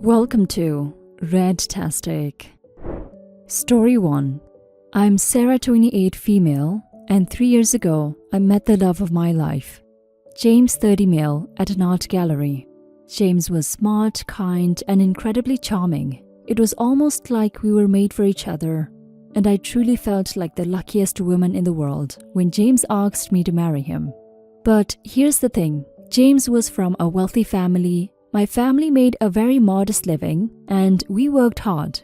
Welcome to Redtastic. Story 1. I'm Sarah, 28, female, and 3 years ago, I met the love of my life. James, 30, male, at an art gallery. James was smart, kind, and incredibly charming. It was almost like we were made for each other, and I truly felt like the luckiest woman in the world when James asked me to marry him. But here's the thing, James was from a wealthy family. My family made a very modest living, and we worked hard.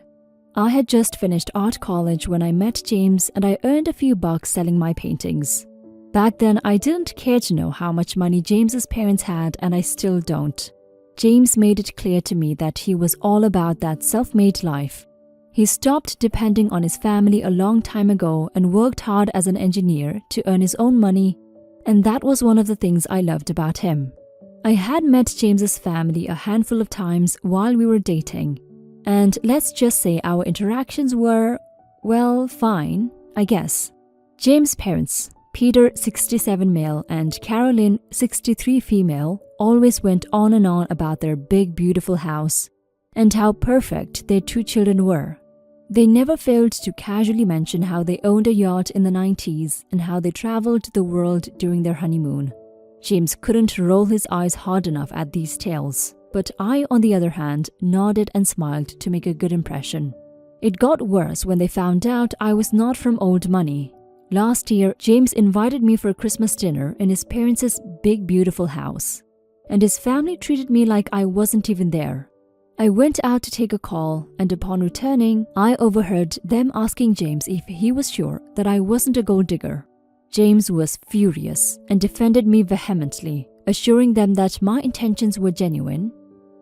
I had just finished art college when I met James, and I earned a few bucks selling my paintings. Back then, I didn't care to know how much money James's parents had, and I still don't. James made it clear to me that he was all about that self-made life. He stopped depending on his family a long time ago and worked hard as an engineer to earn his own money, and that was one of the things I loved about him. I had met James's family a handful of times while we were dating, and let's just say our interactions were, well, fine, I guess. James' parents, Peter, 67, male, and Carolyn, 63, female, always went on and on about their big, beautiful house and how perfect their 2 children were. They never failed to casually mention how they owned a yacht in the 90s and how they traveled the world during their honeymoon. James couldn't roll his eyes hard enough at these tales, but I, on the other hand, nodded and smiled to make a good impression. It got worse when they found out I was not from old money. Last year, James invited me for a Christmas dinner in his parents' big, beautiful house, and his family treated me like I wasn't even there. I went out to take a call, and upon returning, I overheard them asking James if he was sure that I wasn't a gold digger. James was furious and defended me vehemently, assuring them that my intentions were genuine,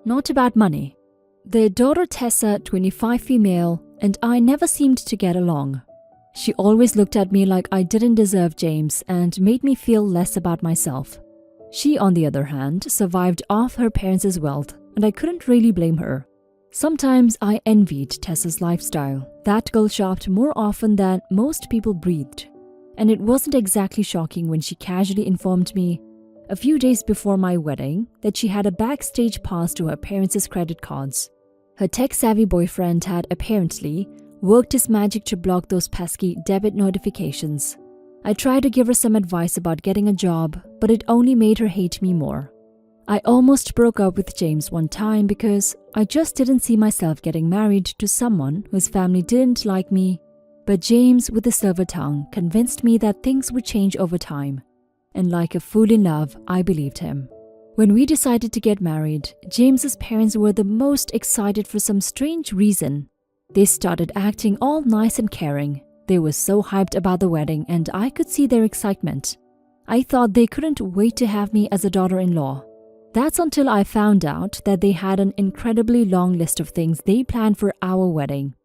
not about money. Their daughter Tessa, 25, female, and I never seemed to get along. She always looked at me like I didn't deserve James and made me feel less about myself. She, on the other hand, survived off her parents' wealth, and I couldn't really blame her. Sometimes I envied Tessa's lifestyle. That girl shopped more often than most people breathed. And it wasn't exactly shocking when she casually informed me, a few days before my wedding, that she had a backstage pass to her parents' credit cards. Her tech-savvy boyfriend had apparently worked his magic to block those pesky debit notifications. I tried to give her some advice about getting a job, but it only made her hate me more. I almost broke up with James one time because I just didn't see myself getting married to someone whose family didn't like me. But James, with a silver tongue, convinced me that things would change over time. And like a fool in love, I believed him. When we decided to get married, James's parents were the most excited for some strange reason. They started acting all nice and caring. They were so hyped about the wedding, and I could see their excitement. I thought they couldn't wait to have me as a daughter-in-law. That's until I found out that they had an incredibly long list of things they planned for our wedding.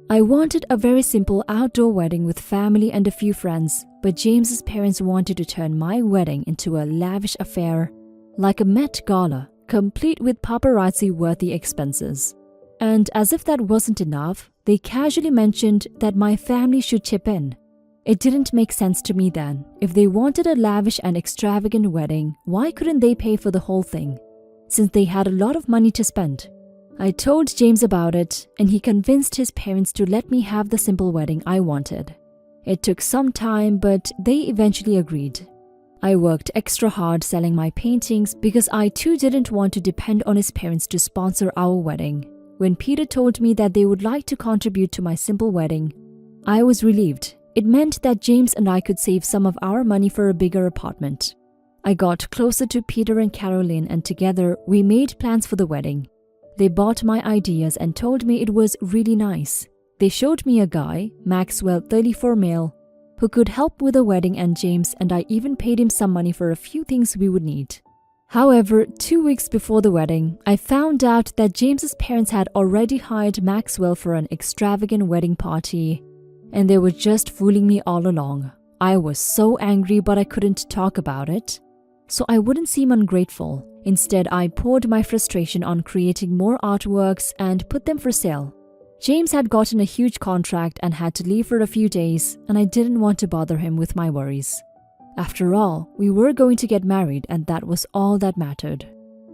I wanted a very simple outdoor wedding with family and a few friends, but James's parents wanted to turn my wedding into a lavish affair, like a Met Gala, complete with paparazzi-worthy expenses. And as if that wasn't enough, they casually mentioned that my family should chip in. It didn't make sense to me then. If they wanted a lavish and extravagant wedding, why couldn't they pay for the whole thing, since they had a lot of money to spend? I told James about it, and he convinced his parents to let me have the simple wedding I wanted. It took some time, but they eventually agreed. I worked extra hard selling my paintings because I too didn't want to depend on his parents to sponsor our wedding. When Peter told me that they would like to contribute to my simple wedding, I was relieved. It meant that James and I could save some of our money for a bigger apartment. I got closer to Peter and Carolyn, and together we made plans for the wedding. They bought my ideas and told me it was really nice. They showed me a guy, Maxwell, 34, male, who could help with the wedding, and James and I even paid him some money for a few things we would need. However, 2 weeks before the wedding, I found out that James's parents had already hired Maxwell for an extravagant wedding party, and they were just fooling me all along. I was so angry, but I couldn't talk about it, so I wouldn't seem ungrateful. Instead, I poured my frustration on creating more artworks and put them for sale. James had gotten a huge contract and had to leave for a few days, and I didn't want to bother him with my worries. After all, we were going to get married, and that was all that mattered.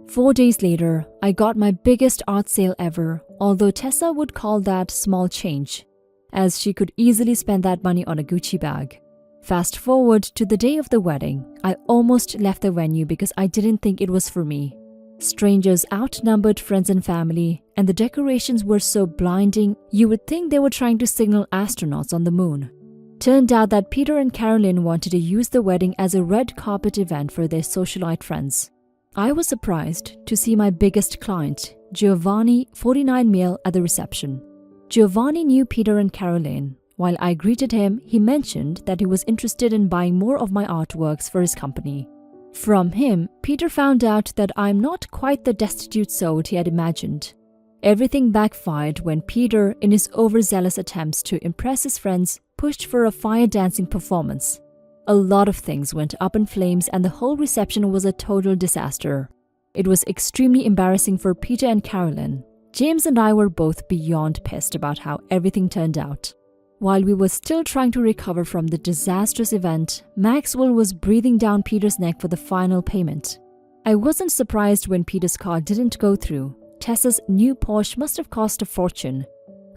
4 days later, I got my biggest art sale ever, although Tessa would call that small change, as she could easily spend that money on a Gucci bag. Fast forward to the day of the wedding, I almost left the venue because I didn't think it was for me. Strangers outnumbered friends and family, and the decorations were so blinding you would think they were trying to signal astronauts on the moon. Turned out that Peter and Carolyn wanted to use the wedding as a red carpet event for their socialite friends. I was surprised to see my biggest client, Giovanni, 49 male, at the reception. Giovanni knew Peter and Carolyn. While I greeted him, he mentioned that he was interested in buying more of my artworks for his company. From him, Peter found out that I'm not quite the destitute soul he had imagined. Everything backfired when Peter, in his overzealous attempts to impress his friends, pushed for a fire dancing performance. A lot of things went up in flames and the whole reception was a total disaster. It was extremely embarrassing for Peter and Carolyn. James and I were both beyond pissed about how everything turned out. While we were still trying to recover from the disastrous event, Maxwell was breathing down Peter's neck for the final payment. I wasn't surprised when Peter's car didn't go through. Tessa's new Porsche must have cost a fortune.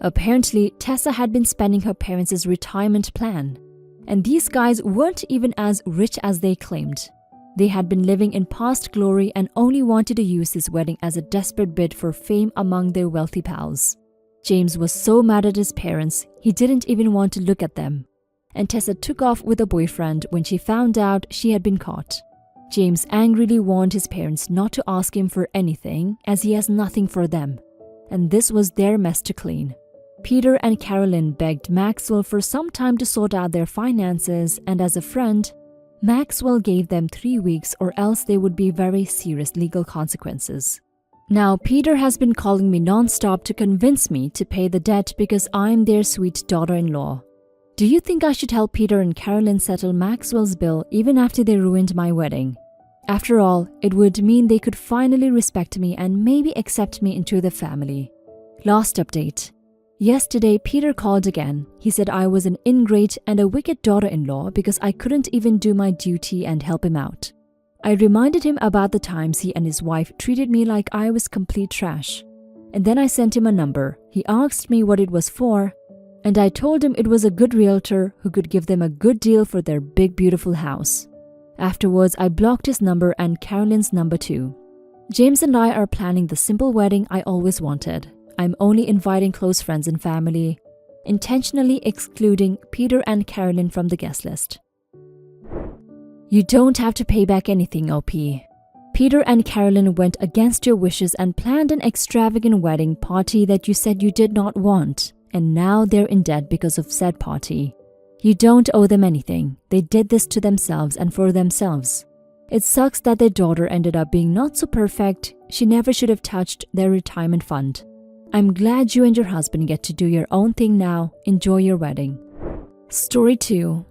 Apparently, Tessa had been spending her parents' retirement plan. And these guys weren't even as rich as they claimed. They had been living in past glory and only wanted to use this wedding as a desperate bid for fame among their wealthy pals. James was so mad at his parents, he didn't even want to look at them. And Tessa took off with a boyfriend when she found out she had been caught. James angrily warned his parents not to ask him for anything as he has nothing for them. And this was their mess to clean. Peter and Carolyn begged Maxwell for some time to sort out their finances, and as a friend, Maxwell gave them 3 weeks or else there would be very serious legal consequences. Now, Peter has been calling me non-stop to convince me to pay the debt because I'm their sweet daughter-in-law. Do you think I should help Peter and Carolyn settle Maxwell's bill even after they ruined my wedding? After all, it would mean they could finally respect me and maybe accept me into the family. Last update. Yesterday, Peter called again. He said I was an ingrate and a wicked daughter-in-law because I couldn't even do my duty and help him out. I reminded him about the times he and his wife treated me like I was complete trash. And then I sent him a number. He asked me what it was for, and I told him it was a good realtor who could give them a good deal for their big beautiful house. Afterwards, I blocked his number and Carolyn's number too. James and I are planning the simple wedding I always wanted. I'm only inviting close friends and family, intentionally excluding Peter and Carolyn from the guest list. You don't have to pay back anything, OP. Peter and Carolyn went against your wishes and planned an extravagant wedding party that you said you did not want, and now they're in debt because of said party. You don't owe them anything. They did this to themselves and for themselves. It sucks that their daughter ended up being not so perfect. She never should have touched their retirement fund. I'm glad you and your husband get to do your own thing now. Enjoy your wedding. Story 2.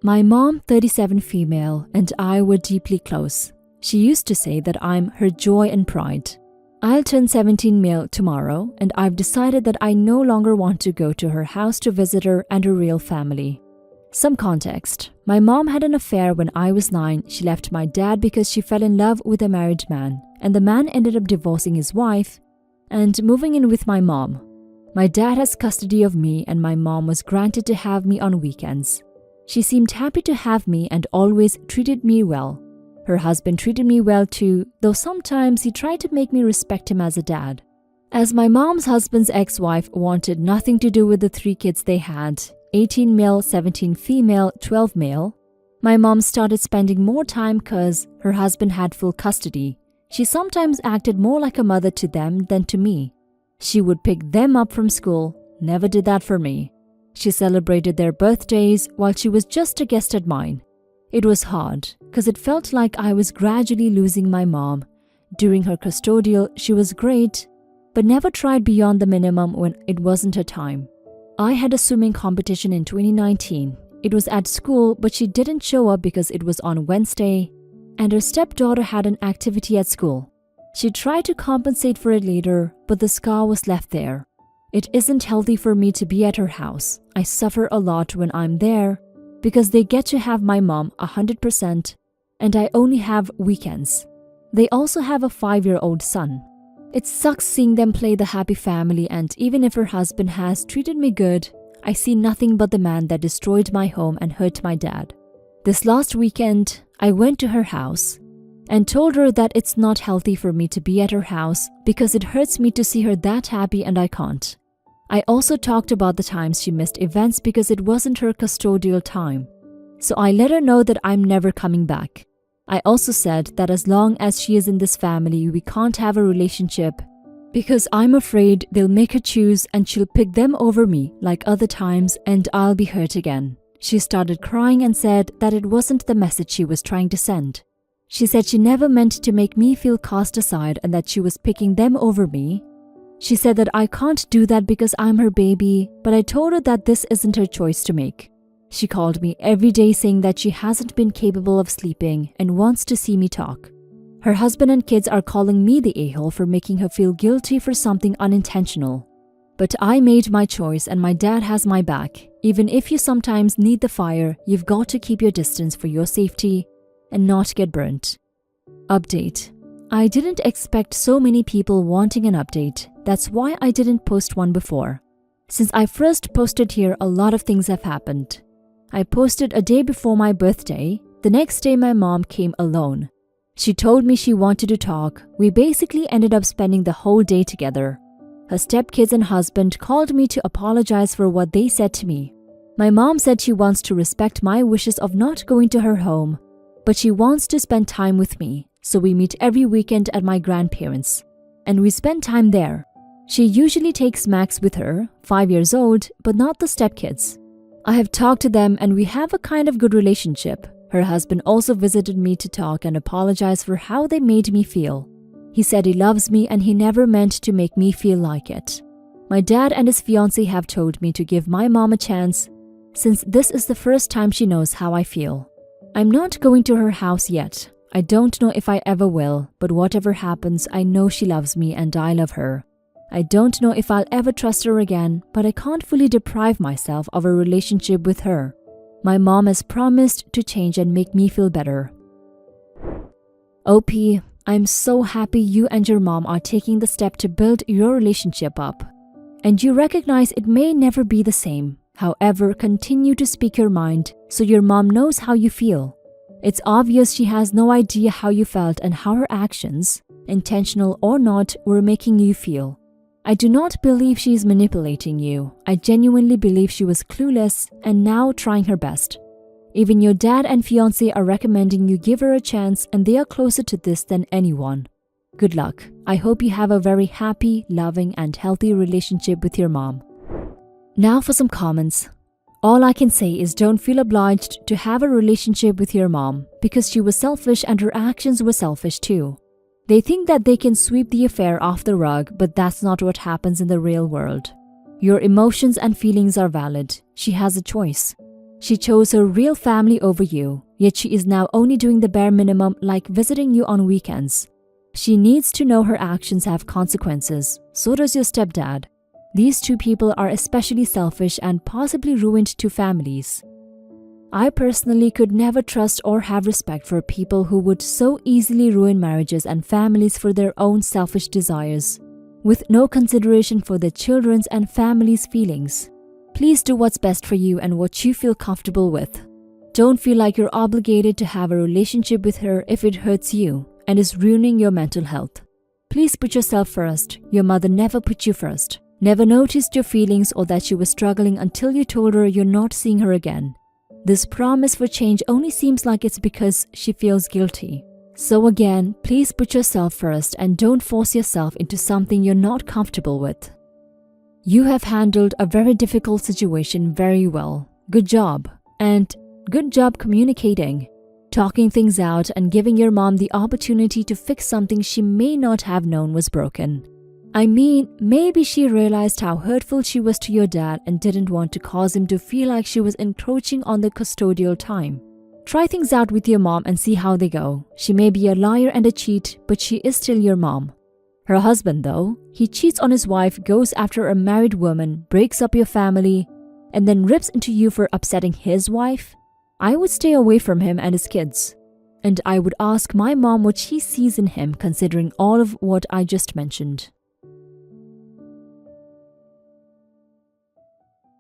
My mom, 37 female, and I were deeply close. She used to say that I'm her joy and pride. I'll turn 17 male tomorrow, and I've decided that I no longer want to go to her house to visit her and her real family. Some context. My mom had an affair when I was 9. She left my dad because she fell in love with a married man, and the man ended up divorcing his wife and moving in with my mom. My dad has custody of me, and my mom was granted to have me on weekends. She seemed happy to have me and always treated me well. Her husband treated me well too, though sometimes he tried to make me respect him as a dad. As my mom's husband's ex-wife wanted nothing to do with the 3 kids they had, 18 male, 17 female, 12 male, my mom started spending more time because her husband had full custody. She sometimes acted more like a mother to them than to me. She would pick them up from school, never did that for me. She celebrated their birthdays while she was just a guest at mine. It was hard, because it felt like I was gradually losing my mom. During her custodial, she was great, but never tried beyond the minimum when it wasn't her time. I had a swimming competition in 2019. It was at school, but she didn't show up because it was on Wednesday, and her stepdaughter had an activity at school. She tried to compensate for it later, but the scar was left there. It isn't healthy for me to be at her house. I suffer a lot when I'm there because they get to have my mom 100% and I only have weekends. They also have a 5-year-old son. It sucks seeing them play the happy family, and even if her husband has treated me good, I see nothing but the man that destroyed my home and hurt my dad. This last weekend, I went to her house and told her that it's not healthy for me to be at her house because it hurts me to see her that happy and I can't. I also talked about the times she missed events because it wasn't her custodial time. So I let her know that I'm never coming back. I also said that as long as she is in this family, we can't have a relationship because I'm afraid they'll make her choose and she'll pick them over me like other times and I'll be hurt again. She started crying and said that it wasn't the message she was trying to send. She said she never meant to make me feel cast aside and that she was picking them over me. She said that I can't do that because I'm her baby, but I told her that this isn't her choice to make. She called me every day saying that she hasn't been capable of sleeping and wants to see me talk. Her husband and kids are calling me the a-hole for making her feel guilty for something unintentional. But I made my choice and my dad has my back. Even if you sometimes need the fire, you've got to keep your distance for your safety and not get burnt. Update. I didn't expect so many people wanting an update. That's why I didn't post one before. Since I first posted here, a lot of things have happened. I posted a day before my birthday. The next day my mom came alone. She told me she wanted to talk. We basically ended up spending the whole day together. Her stepkids and husband called me to apologize for what they said to me. My mom said she wants to respect my wishes of not going to her home, but she wants to spend time with me, so we meet every weekend at my grandparents', and we spend time there. She usually takes Max with her, 5 years old, but not the stepkids. I have talked to them and we have a kind of good relationship. Her husband also visited me to talk and apologize for how they made me feel. He said he loves me and he never meant to make me feel like it. My dad and his fiancée have told me to give my mom a chance, since this is the first time she knows how I feel. I'm not going to her house yet. I don't know if I ever will, but whatever happens, I know she loves me and I love her. I don't know if I'll ever trust her again, but I can't fully deprive myself of a relationship with her. My mom has promised to change and make me feel better. OP, I'm so happy you and your mom are taking the step to build your relationship up. And you recognize it may never be the same. However, continue to speak your mind so your mom knows how you feel. It's obvious she has no idea how you felt and how her actions, intentional or not, were making you feel. I do not believe she is manipulating you. I genuinely believe she was clueless and now trying her best. Even your dad and fiancé are recommending you give her a chance and they are closer to this than anyone. Good luck. I hope you have a very happy, loving and healthy relationship with your mom. Now for some comments. All I can say is don't feel obliged to have a relationship with your mom because she was selfish and her actions were selfish too. They think that they can sweep the affair off the rug, but that's not what happens in the real world. Your emotions and feelings are valid. She has a choice. She chose her real family over you, yet she is now only doing the bare minimum like visiting you on weekends. She needs to know her actions have consequences. So does your stepdad. These two people are especially selfish and possibly ruined two families. I personally could never trust or have respect for people who would so easily ruin marriages and families for their own selfish desires, with no consideration for their children's and family's feelings. Please do what's best for you and what you feel comfortable with. Don't feel like you're obligated to have a relationship with her if it hurts you and is ruining your mental health. Please put yourself first. Your mother never put you first. Never noticed your feelings or that she was struggling until you told her you're not seeing her again. This promise for change only seems like it's because she feels guilty. So again, please put yourself first and don't force yourself into something you're not comfortable with. You have handled a very difficult situation very well. Good job. And good job communicating, talking things out and giving your mom the opportunity to fix something she may not have known was broken. I mean, maybe she realized how hurtful she was to your dad and didn't want to cause him to feel like she was encroaching on the custodial time. Try things out with your mom and see how they go. She may be a liar and a cheat, but she is still your mom. Her husband, though, he cheats on his wife, goes after a married woman, breaks up your family, and then rips into you for upsetting his wife. I would stay away from him and his kids. and I would ask my mom what she sees in him considering all of what I just mentioned.